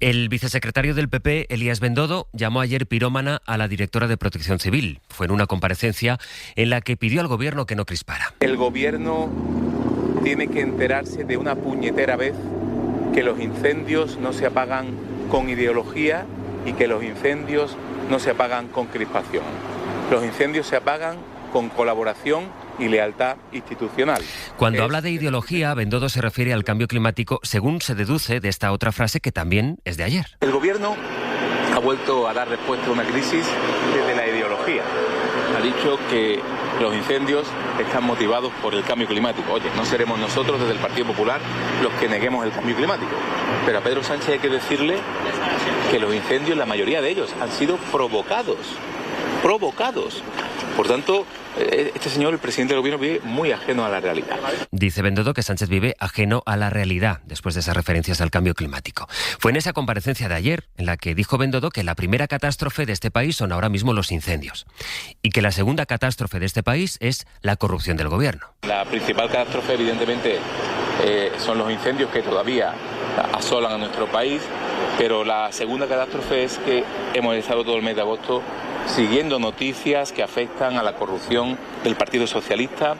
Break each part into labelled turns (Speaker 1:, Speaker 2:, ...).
Speaker 1: El vicesecretario del PP, Elías Bendodo, llamó ayer pirómana a la directora de Protección Civil. Fue en una comparecencia en la que pidió al gobierno que no crispara.
Speaker 2: El gobierno tiene que enterarse de una puñetera vez que los incendios no se apagan con ideología y que los incendios no se apagan con crispación. Los incendios se apagan con colaboración y lealtad institucional.
Speaker 1: Cuando habla de ideología, Bendodo se refiere al cambio climático, según se deduce de esta otra frase que también es de ayer.
Speaker 2: El gobierno ha vuelto a dar respuesta a una crisis desde la ideología. Ha dicho que los incendios están motivados por el cambio climático. Oye, no seremos nosotros desde el Partido Popular los que neguemos el cambio climático. Pero a Pedro Sánchez hay que decirle que los incendios, la mayoría de ellos, han sido provocados. Por tanto, este señor, el presidente del gobierno, vive muy ajeno a la realidad.
Speaker 1: Dice Bendodo que Sánchez vive ajeno a la realidad después de esas referencias al cambio climático. Fue en esa comparecencia de ayer en la que dijo Bendodo que la primera catástrofe de este país son ahora mismo los incendios y que la segunda catástrofe de este país es la corrupción del gobierno.
Speaker 2: La principal catástrofe, evidentemente, son los incendios que todavía asolan a nuestro país, pero la segunda catástrofe es que hemos estado todo el mes de agosto siguiendo noticias que afectan a la corrupción del Partido Socialista,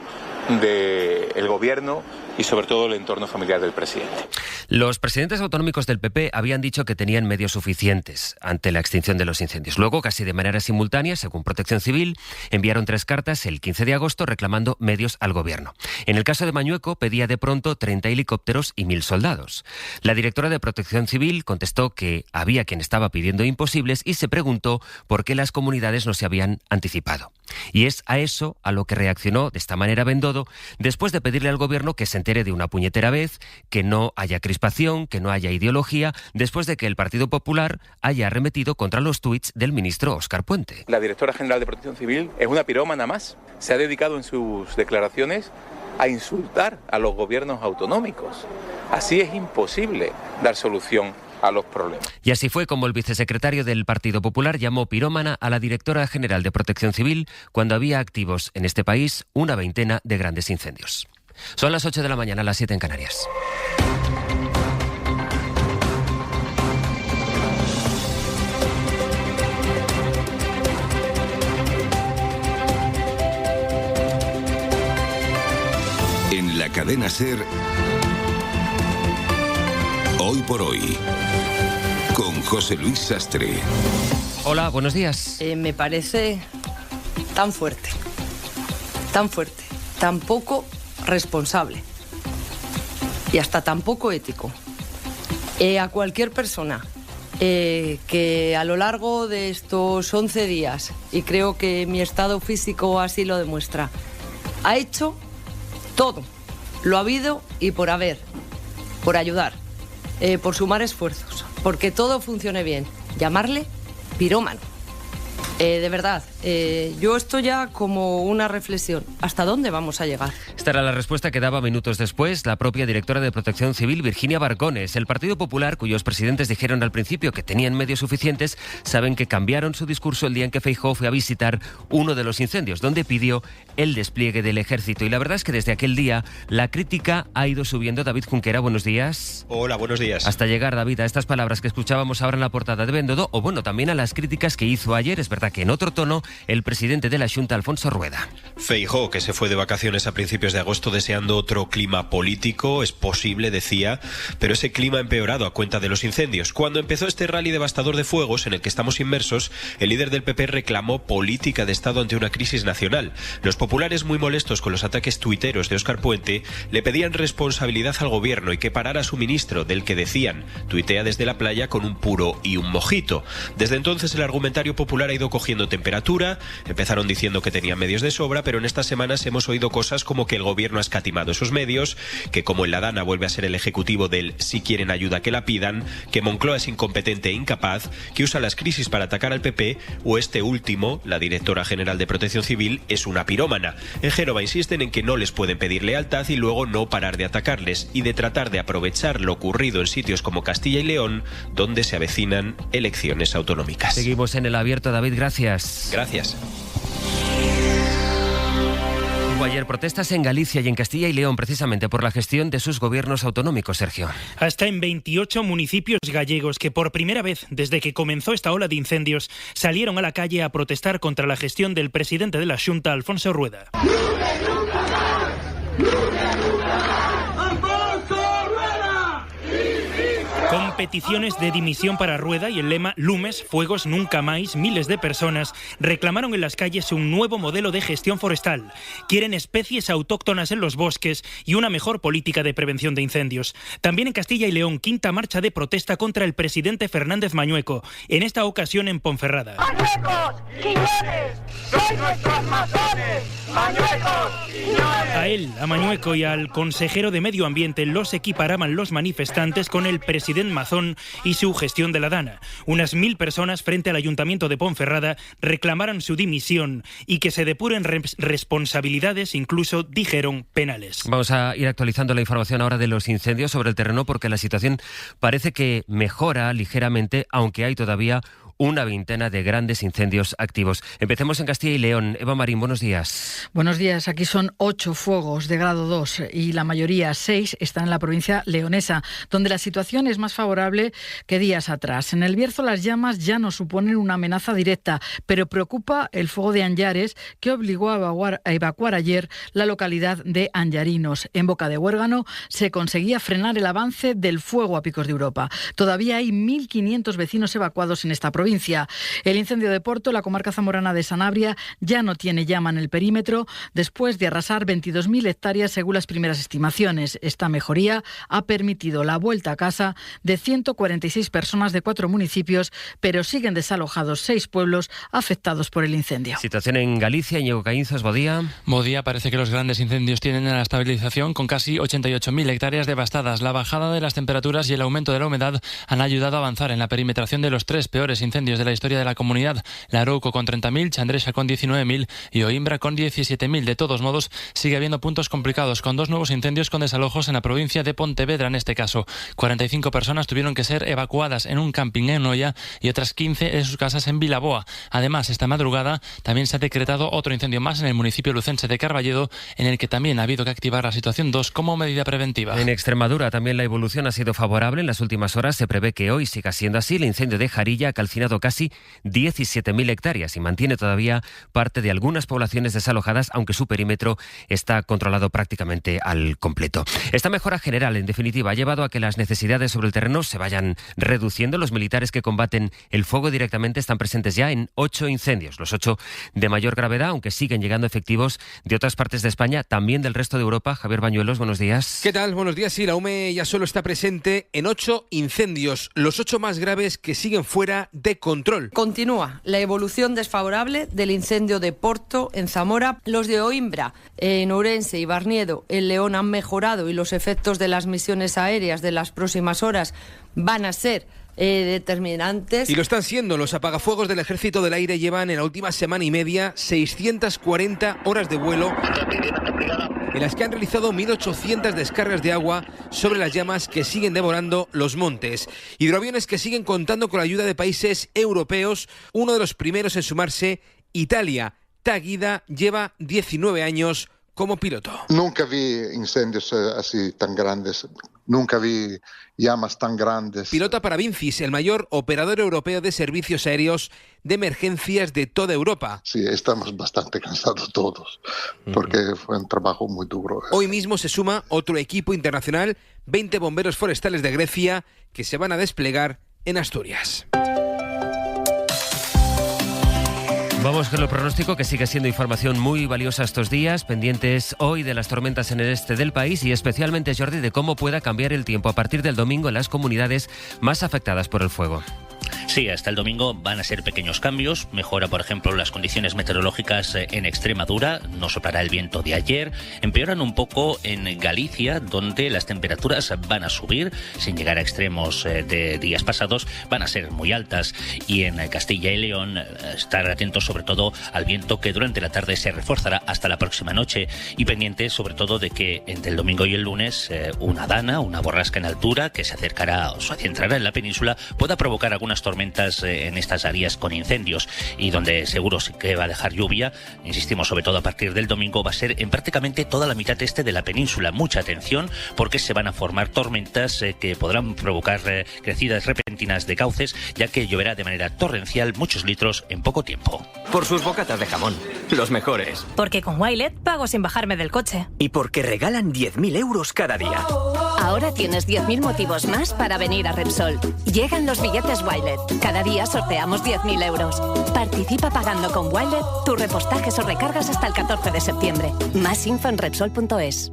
Speaker 2: del gobierno y sobre todo el entorno familiar del presidente.
Speaker 1: Los presidentes autonómicos del PP habían dicho que tenían medios suficientes ante la extinción de los incendios. Luego, casi de manera simultánea, según Protección Civil, enviaron 3 cartas el 15 de agosto reclamando medios al gobierno. En el caso de Mañueco, pedía de pronto 30 helicópteros y 1.000 soldados. La directora de Protección Civil contestó que había quien estaba pidiendo imposibles y se preguntó por qué las comunidades no se habían anticipado. Y es a eso a lo que reaccionó de esta manera Bendodo después de pedirle al gobierno que se entere de una puñetera vez, que no haya crispación, que no haya ideología, después de que el Partido Popular haya arremetido contra los tuits del ministro Óscar Puente.
Speaker 2: La directora general de Protección Civil es una pirómana más. Se ha dedicado en sus declaraciones a insultar a los gobiernos autonómicos. Así es imposible dar solución a los problemas.
Speaker 1: Y así fue como el vicesecretario del Partido Popular llamó pirómana a la directora general de Protección Civil cuando había activos en este país una veintena de grandes incendios. Son las 8 de la mañana, las 7 en Canarias.
Speaker 3: En la cadena SER, Hoy por Hoy, con José Luis Sastre.
Speaker 1: Hola, buenos días.
Speaker 4: Me parece tan fuerte, tan poco responsable y hasta tan poco ético. A cualquier persona que a lo largo de estos 11 días, y creo que mi estado físico así lo demuestra, ha hecho todo, lo habido y por haber, por ayudar, por sumar esfuerzos, porque todo funcione bien, llamarle pirómano. De verdad, yo esto ya como una reflexión. ¿Hasta dónde vamos a llegar?
Speaker 1: Esta era la respuesta que daba minutos después la propia directora de Protección Civil, Virginia Barcones. El Partido Popular, cuyos presidentes dijeron al principio que tenían medios suficientes, saben que cambiaron su discurso el día en que Feijóo fue a visitar uno de los incendios, donde pidió el despliegue del ejército. Y la verdad es que desde aquel día la crítica ha ido subiendo. David Junquera, buenos días.
Speaker 5: Hola, buenos días.
Speaker 1: Hasta llegar, David, a estas palabras que escuchábamos ahora en la portada de Bendodo, o bueno, también a las críticas que hizo ayer, es verdad que en otro tono, el presidente de la Xunta, Alfonso Rueda.
Speaker 5: Feijóo, que se fue de vacaciones a principios de agosto deseando otro clima político, es posible, decía, pero ese clima ha empeorado a cuenta de los incendios. Cuando empezó este rally devastador de fuegos en el que estamos inmersos, el líder del PP reclamó política de Estado ante una crisis nacional. Los populares, muy molestos con los ataques tuiteros de Óscar Puente, le pedían responsabilidad al gobierno y que parara a su ministro, del que decían, tuitea desde la playa con un puro y un mojito. Desde entonces el argumentario popular ha ido cogiendo temperatura, empezaron diciendo que tenían medios de sobra, pero en estas semanas hemos oído cosas como que el gobierno ha escatimado esos medios, que como en la Dana vuelve a ser el ejecutivo del si quieren ayuda que la pidan, que Moncloa es incompetente e incapaz, que usa las crisis para atacar al PP, o este último, la directora general de Protección Civil, es una pirómana. En Génova insisten en que no les pueden pedir lealtad y luego no parar de atacarles y de tratar de aprovechar lo ocurrido en sitios como Castilla y León, donde se avecinan elecciones autonómicas.
Speaker 1: Seguimos en el abierto, David, gracias.
Speaker 5: Gracias.
Speaker 1: Hubo ayer protestas en Galicia y en Castilla y León precisamente por la gestión de sus gobiernos autonómicos, Sergio.
Speaker 6: Hasta en 28 municipios gallegos que por primera vez desde que comenzó esta ola de incendios salieron a la calle a protestar contra la gestión del presidente de la Xunta, Alfonso Rueda. Con peticiones de dimisión para Rueda y el lema Lumes, fuegos, nunca más, miles de personas reclamaron en las calles un nuevo modelo de gestión forestal. Quieren especies autóctonas en los bosques y una mejor política de prevención de incendios. También en Castilla y León, quinta marcha de protesta contra el presidente Fernández Mañueco, en esta ocasión en Ponferrada.
Speaker 7: ¡Mañuecos! ¡Quiñones! ¡Sois nuestros masones! ¡Mañuecos! ¡Quiñones!
Speaker 6: A él, a Mañueco y al consejero de Medio Ambiente los equiparaban los manifestantes con el presidente Mazón y su gestión de la Dana. Unas 1000 personas frente al Ayuntamiento de Ponferrada reclamaron su dimisión y que se depuren responsabilidades, incluso dijeron penales.
Speaker 1: Vamos a ir actualizando la información ahora de los incendios sobre el terreno porque la situación parece que mejora ligeramente, aunque hay todavía una veintena de grandes incendios activos. Empecemos en Castilla y León. Eva Marín, buenos días.
Speaker 8: Buenos días. Aquí son 8 fuegos de grado 2 y la mayoría, 6, están en la provincia leonesa, donde la situación es más favorable que días atrás. En el Bierzo las llamas ya no suponen una amenaza directa, pero preocupa el fuego de Anllares, que obligó a evacuar ayer la localidad de Anllarinos. En Boca de Huérgano se conseguía frenar el avance del fuego a picos de Europa. Todavía hay 1.500 vecinos evacuados en esta provincia. El incendio de Porto, la comarca zamorana de Sanabria, ya no tiene llama en el perímetro después de arrasar 22.000 hectáreas según las primeras estimaciones. Esta mejoría ha permitido la vuelta a casa de 146 personas de 4 municipios, pero siguen desalojados 6 pueblos afectados por el incendio.
Speaker 1: Situación en Galicia, Íñigo Caínzas, Bodía.
Speaker 9: Bodía, parece que los grandes incendios tienen la estabilización con casi 88.000 hectáreas devastadas. La bajada de las temperaturas y el aumento de la humedad han ayudado a avanzar en la perimetración de los 3 peores incendios de la historia de la comunidad. Larouco con 30.000, Chandrexa con 19.000 y Oimbra con 17.000. De todos modos, sigue habiendo puntos complicados, con 2 nuevos incendios con desalojos en la provincia de Pontevedra. En este caso, 45 personas tuvieron que ser evacuadas en un camping en Noia y otras 15 de sus casas en Vilaboa. Además, esta madrugada también se ha decretado otro incendio más en el municipio lucense de Carballedo, en el que también ha habido que activar la situación 2 como medida preventiva.
Speaker 1: En Extremadura también la evolución ha sido favorable. En las últimas horas se prevé que hoy siga siendo así. El incendio de Jarilla ha calcinado casi 17.000 hectáreas y mantiene todavía parte de algunas poblaciones desalojadas, aunque su perímetro está controlado prácticamente al completo. Esta mejora general, en definitiva, ha llevado a que las necesidades sobre el terreno se vayan reduciendo. Los militares que combaten el fuego directamente están presentes ya en 8 incendios, los 8 de mayor gravedad, aunque siguen llegando efectivos de otras partes de España, también del resto de Europa. Javier Bañuelos, buenos días.
Speaker 10: ¿Qué tal? Buenos días. Sí, la UME ya solo está presente en 8 incendios, los 8 más graves que siguen fuera de control.
Speaker 4: Continúa la evolución desfavorable del incendio de Porto en Zamora. Los de Oimbra, en Ourense y Barniedo, en León, han mejorado y los efectos de las misiones aéreas de las próximas horas van a ser determinantes.
Speaker 10: Y lo están siendo. Los apagafuegos del Ejército del Aire llevan en la última semana y media 640 horas de vuelo, en las que han realizado 1.800 descargas de agua sobre las llamas que siguen devorando los montes. Hidroaviones que siguen contando con la ayuda de países europeos. Uno de los primeros en sumarse, Italia. TAG Ida lleva 19 años como piloto.
Speaker 11: Nunca vi incendios así tan grandes. Nunca vi llamas tan grandes.
Speaker 10: Pilota para Vincis, el mayor operador europeo de servicios aéreos de emergencias de toda Europa.
Speaker 11: Sí, estamos bastante cansados todos, porque fue un trabajo muy duro.
Speaker 10: Hoy mismo se suma otro equipo internacional, 20 bomberos forestales de Grecia, que se van a desplegar en Asturias.
Speaker 1: Vamos con el pronóstico, que sigue siendo información muy valiosa estos días, pendientes hoy de las tormentas en el este del país y especialmente, Jordi, de cómo pueda cambiar el tiempo a partir del domingo en las comunidades más afectadas por el fuego.
Speaker 12: Sí, hasta el domingo van a ser pequeños cambios. Mejora, por ejemplo, las condiciones meteorológicas en Extremadura. No soplará el viento de ayer. Empeoran un poco en Galicia, donde las temperaturas van a subir sin llegar a extremos de días pasados. Van a ser muy altas. Y en Castilla y León, estar atentos sobre todo al viento, que durante la tarde se reforzará hasta la próxima noche. Y pendientes sobre todo de que entre el domingo y el lunes una dana, una borrasca en altura que se acercará o se adentrará en la península, pueda provocar algunas tormentas tormentas en estas áreas con incendios, y donde seguro sí que va a dejar lluvia, insistimos, sobre todo a partir del domingo, va a ser en prácticamente toda la mitad este de la península. Mucha atención, porque se van a formar tormentas que podrán provocar crecidas repentinas de cauces, ya que lloverá de manera torrencial muchos litros en poco tiempo.
Speaker 13: Por sus bocatas de jamón, los mejores.
Speaker 14: Porque con Wilet pago sin bajarme del coche.
Speaker 13: Y porque regalan 10.000 euros cada día.
Speaker 15: Ahora tienes 10.000 motivos más para venir a Repsol. Llegan los billetes Wilet. Cada día sorteamos 10.000 euros. Participa pagando con Wilet tus repostajes o recargas hasta el 14 de septiembre. Más info en Repsol.es.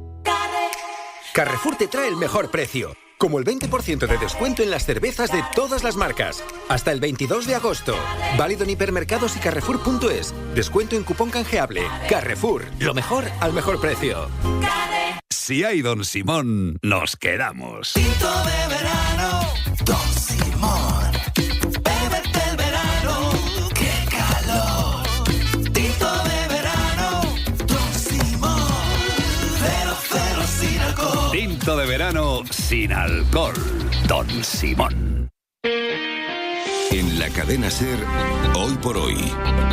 Speaker 16: Carrefour te trae el mejor precio. Como el 20% de descuento en las cervezas de todas las marcas. Hasta el 22 de agosto. Válido en hipermercados y Carrefour.es. Descuento en cupón canjeable. Carrefour. Lo mejor al mejor precio.
Speaker 17: Si hay Don Simón, nos quedamos.
Speaker 18: Tinto de verano, Don Simón. Bébete el verano, qué calor. Tinto de verano, Don Simón. 0,0 sin alcohol.
Speaker 17: Tinto de verano sin alcohol. Don Simón.
Speaker 3: En la cadena SER, Hoy por Hoy,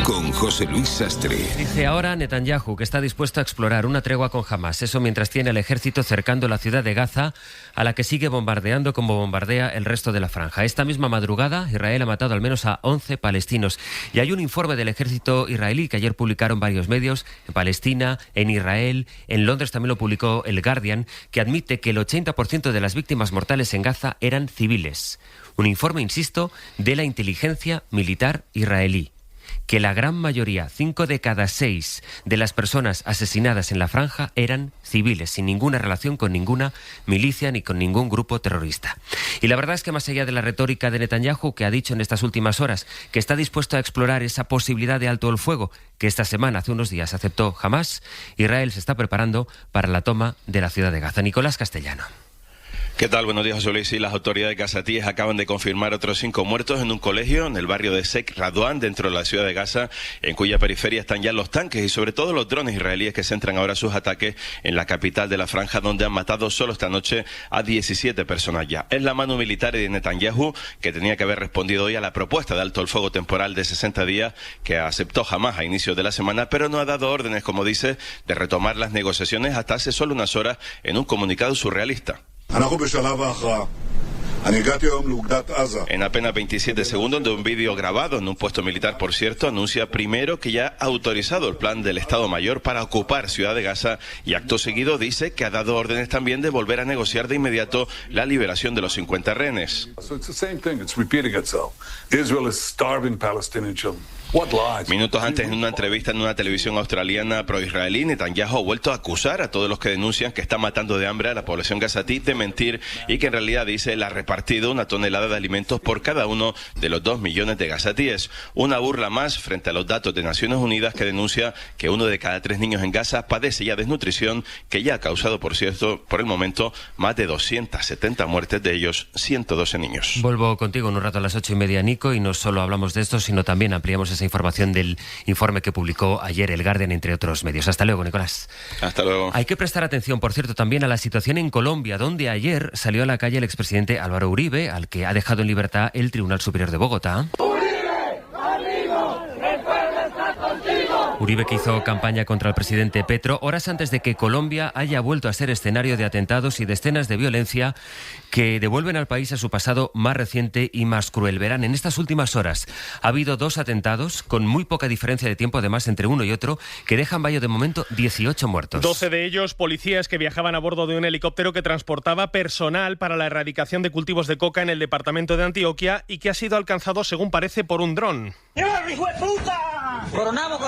Speaker 3: con José Luis Sastre.
Speaker 1: Dice ahora Netanyahu que está dispuesto a explorar una tregua con Hamás. Eso mientras tiene al ejército cercando la ciudad de Gaza, a la que sigue bombardeando como bombardea el resto de la franja. Esta misma madrugada, Israel ha matado al menos a 11 palestinos. Y hay un informe del ejército israelí que ayer publicaron varios medios, en Palestina, en Israel, en Londres también lo publicó el Guardian, que admite que el 80% de las víctimas mortales en Gaza eran civiles. Un informe, insisto, de la inteligencia militar israelí, que la gran mayoría, 5 de cada 6 de las personas asesinadas en la franja eran civiles, sin ninguna relación con ninguna milicia ni con ningún grupo terrorista. Y la verdad es que más allá de la retórica de Netanyahu, que ha dicho en estas últimas horas que está dispuesto a explorar esa posibilidad de alto el fuego que esta semana, hace unos días, aceptó Hamás, Israel se está preparando para la toma de la ciudad de Gaza. Nicolás Castellano.
Speaker 19: ¿Qué tal? Buenos días, José Luis. Sí, las autoridades gazatíes acaban de confirmar otros 5 muertos en un colegio en el barrio de Sheikh Radwan, dentro de la ciudad de Gaza, en cuya periferia están ya los tanques y sobre todo los drones israelíes que centran ahora sus ataques en la capital de la franja, donde han matado solo esta noche a 17 personas ya. Es la mano militar de Netanyahu, que tenía que haber respondido hoy a la propuesta de alto el fuego temporal de 60 días que aceptó Hamás a inicios de la semana, pero no ha dado órdenes, como dice, de retomar las negociaciones hasta hace solo unas horas en un comunicado surrealista. En apenas 27 segundos de un vídeo grabado en un puesto militar, por cierto, anuncia primero que ya ha autorizado el plan del Estado Mayor para ocupar Ciudad de Gaza y acto seguido dice que ha dado órdenes también de volver a negociar de inmediato la liberación de los 50 rehenes. Minutos antes, en una entrevista en una televisión australiana pro-israelí, Netanyahu ha vuelto a acusar a todos los que denuncian que está matando de hambre a la población gazatí de mentir y que en realidad, dice, él ha repartido 1 tonelada de alimentos por cada uno de los 2 millones de gazatíes. Una burla más frente a los datos de Naciones Unidas, que denuncia que 1 de cada 3 niños en Gaza padece ya desnutrición, que ya ha causado, por cierto, por el momento, más de 270 muertes, de ellos 112 niños.
Speaker 1: Vuelvo contigo en un rato a las 8:30, Nico, y no solo hablamos de esto, sino también ampliamos esa información del informe que publicó ayer el Guardian, entre otros medios. Hasta luego, Nicolás.
Speaker 19: Hasta luego.
Speaker 1: Hay que prestar atención, por cierto, también a la situación en Colombia, donde ayer salió a la calle el expresidente Álvaro Uribe, al que ha dejado en libertad el Tribunal Superior de Bogotá. Uribe, que hizo campaña contra el presidente Petro horas antes de que Colombia haya vuelto a ser escenario de atentados y de escenas de violencia que devuelven al país a su pasado más reciente y más cruel. Verán, en estas últimas horas ha habido 2 atentados con muy poca diferencia de tiempo, además, entre uno y otro, que dejan vaya de momento 18 muertos.
Speaker 20: 12 de ellos policías que viajaban a bordo de un helicóptero que transportaba personal para la erradicación de cultivos de coca en el departamento de Antioquia y que ha sido alcanzado, según parece, por un dron.
Speaker 18: ¡Coronamos!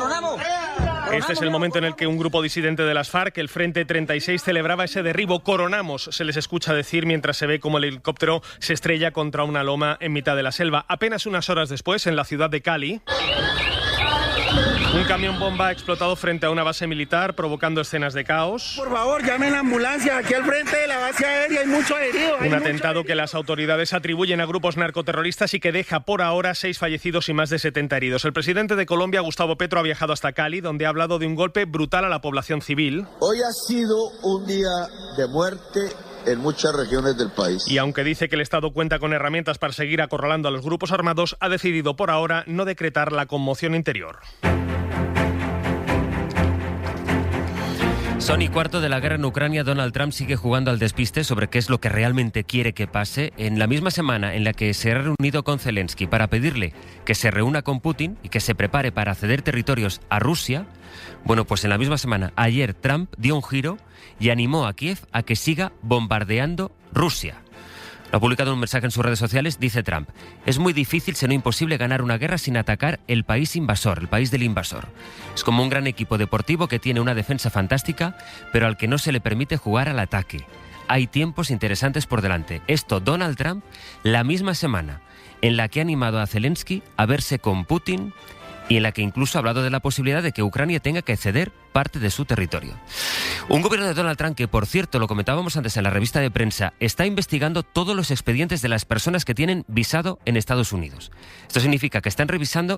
Speaker 20: Este es el momento en el que un grupo disidente de las FARC, el Frente 36, celebraba ese derribo. Coronamos, se les escucha decir mientras se ve cómo el helicóptero se estrella contra una loma en mitad de la selva. Apenas unas horas después, en la ciudad de Cali, un camión bomba ha explotado frente a una base militar, provocando escenas de caos.
Speaker 21: Por favor, llamen la ambulancia. Aquí al frente de la base aérea hay mucho herido.
Speaker 20: Un atentado que las autoridades atribuyen a grupos narcoterroristas y que deja por ahora 6 fallecidos y más de 70 heridos. El presidente de Colombia, Gustavo Petro, ha viajado hasta Cali, donde ha hablado de un golpe brutal a la población civil.
Speaker 22: Hoy ha sido un día de muerte
Speaker 2: en muchas regiones del país.
Speaker 20: Y aunque dice que el Estado cuenta con herramientas para seguir acorralando a los grupos armados, ha decidido por ahora no decretar la conmoción interior.
Speaker 1: Son y cuarto de la guerra en Ucrania. Donald Trump sigue jugando al despiste sobre qué es lo que realmente quiere que pase. En la misma semana en la que se ha reunido con Zelensky para pedirle que se reúna con Putin y que se prepare para ceder territorios a Rusia, bueno, pues en la misma semana, ayer Trump dio un giro y animó a Kiev a que siga bombardeando Rusia. Lo ha publicado en un mensaje en sus redes sociales, dice Trump: es muy difícil, si no imposible, ganar una guerra sin atacar el país invasor, el país del invasor. Es como un gran equipo deportivo que tiene una defensa fantástica, pero al que no se le permite jugar al ataque. Hay tiempos interesantes por delante. Esto Donald Trump, la misma semana en la que ha animado a Zelensky a verse con Putin y en la que incluso ha hablado de la posibilidad de que Ucrania tenga que ceder parte de su territorio. Un gobierno de Donald Trump que, por cierto, lo comentábamos antes en la revista de prensa, está investigando todos los expedientes de las personas que tienen visado en Estados Unidos. Esto significa que están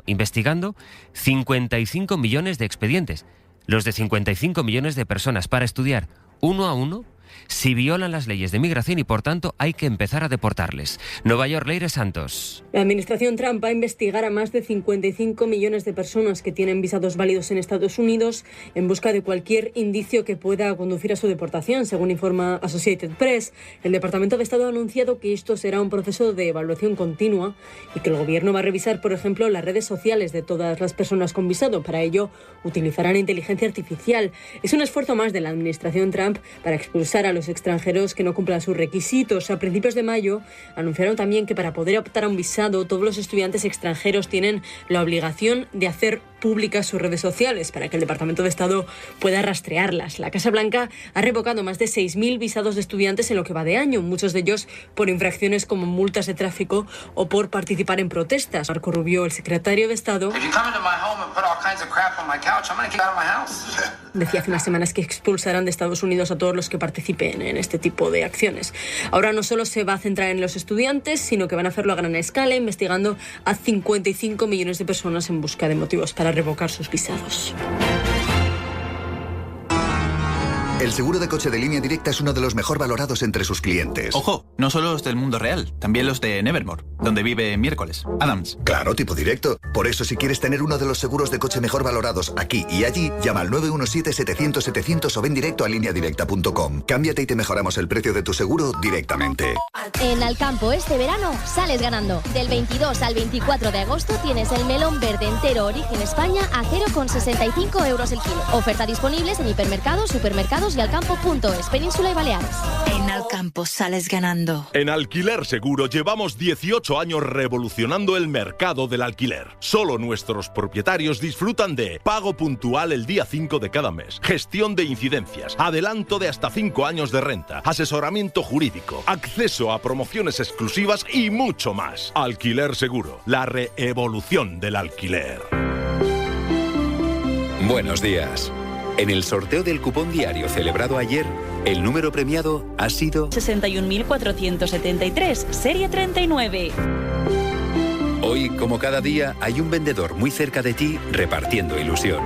Speaker 1: investigando 55 millones de expedientes, los de 55 millones de personas, para estudiar uno a uno si violan las leyes de migración y, por tanto, hay que empezar a deportarles. Nueva York, Leire Santos.
Speaker 22: La administración Trump va a investigar a más de 55 millones de personas que tienen visados válidos en Estados Unidos en busca de cualquier indicio que pueda conducir a su deportación. Según informa Associated Press, el Departamento de Estado ha anunciado que esto será un proceso de evaluación continua y que el gobierno va a revisar, por ejemplo, las redes sociales de todas las personas con visado. Para ello, utilizarán inteligencia artificial. Es un esfuerzo más de la administración Trump para expulsar a los extranjeros que no cumplan sus requisitos. A principios de mayo anunciaron también que para poder optar a un visado, todos los estudiantes extranjeros tienen la obligación de hacer públicas sus redes sociales para que el Departamento de Estado pueda rastrearlas. La Casa Blanca ha revocado más de 6.000 visados de estudiantes en lo que va de año, muchos de ellos por infracciones como multas de tráfico o por participar en protestas. Marco Rubio, el secretario de Estado, decía hace unas semanas que expulsarán de Estados Unidos a todos los que participen en este tipo de acciones. Ahora no solo se va a centrar en los estudiantes, sino que van a hacerlo a gran escala, investigando a 55 millones de personas en busca de motivos para revocar sus visados.
Speaker 23: El seguro de coche de Línea Directa es uno de los mejor valorados entre sus clientes.
Speaker 24: Ojo, no solo los del mundo real, también los de Nevermore, donde vive Miércoles, Adams.
Speaker 23: Claro, tipo directo. Por eso, si quieres tener uno de los seguros de coche mejor valorados aquí y allí, llama al 917-700-700 o ven directo a lineadirecta.com. Cámbiate y te mejoramos el precio de tu seguro directamente.
Speaker 25: En Alcampo este verano sales ganando. Del 22 al 24 de agosto tienes el melón verde entero Origen España a 0,65 euros el kilo. Oferta disponibles en hipermercados, supermercados y alcampo.es, Península y Baleares.
Speaker 26: En Alcampo sales ganando.
Speaker 27: En Alquiler Seguro llevamos 18 años revolucionando el mercado del alquiler. Solo nuestros propietarios disfrutan de pago puntual el día 5 de cada mes, gestión de incidencias, adelanto de hasta 5 años de renta, asesoramiento jurídico, acceso a promociones exclusivas y mucho más. Alquiler Seguro, la reevolución del alquiler.
Speaker 28: Buenos días. En el sorteo del cupón diario celebrado ayer, el número premiado ha sido
Speaker 29: 61.473, serie 39.
Speaker 28: Hoy, como cada día, hay un vendedor muy cerca de ti repartiendo ilusión.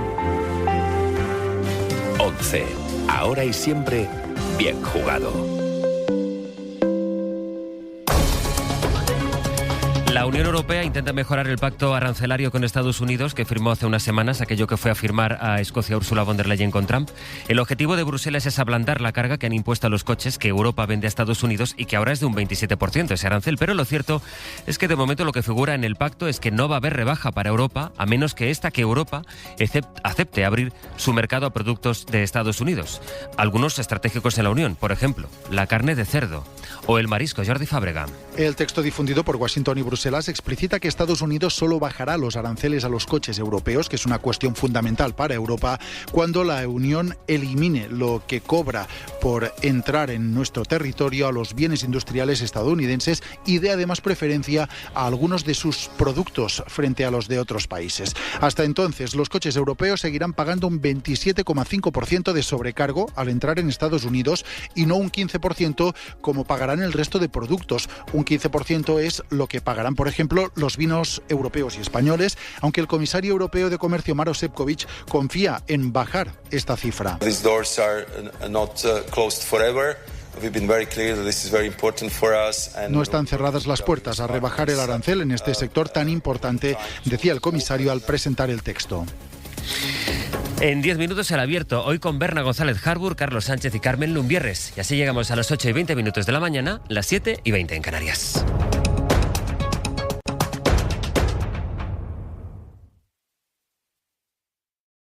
Speaker 28: 11. Ahora y siempre, bien jugado.
Speaker 1: La Unión Europea intenta mejorar el pacto arancelario con Estados Unidos que firmó hace unas semanas, aquello que fue a firmar a Escocia Ursula von der Leyen con Trump. El objetivo de Bruselas es ablandar la carga que han impuesto a los coches que Europa vende a Estados Unidos y que ahora es de un 27% ese arancel. Pero lo cierto es que de momento lo que figura en el pacto es que no va a haber rebaja para Europa, a menos que Europa acepte abrir su mercado a productos de Estados Unidos. Algunos estratégicos en la Unión, por ejemplo, la carne de cerdo o el marisco. Jordi Fàbrega.
Speaker 30: El texto difundido por Washington y Bruselas explicita que Estados Unidos solo bajará los aranceles a los coches europeos, que es una cuestión fundamental para Europa, cuando la Unión elimine lo que cobra por entrar en nuestro territorio a los bienes industriales estadounidenses y dé además preferencia a algunos de sus productos frente a los de otros países. Hasta entonces, los coches europeos seguirán pagando un 27,5% de sobrecargo al entrar en Estados Unidos y no un 15% como pagarán el resto de productos. Un 15% es lo que pagarán, por ejemplo, los vinos europeos y españoles, aunque el comisario europeo de Comercio, Maroš Šefčovič, confía en bajar esta cifra.
Speaker 31: These doors are not closed forever.
Speaker 30: No están cerradas las puertas a rebajar el arancel en este sector tan importante, decía el comisario al presentar el texto.
Speaker 1: En 10 minutos el abierto, hoy con Berna González Harbour, Carlos Sánchez y Carmen Lumbierres. Y así llegamos a las 8:20 de la mañana, las 7:20 en Canarias.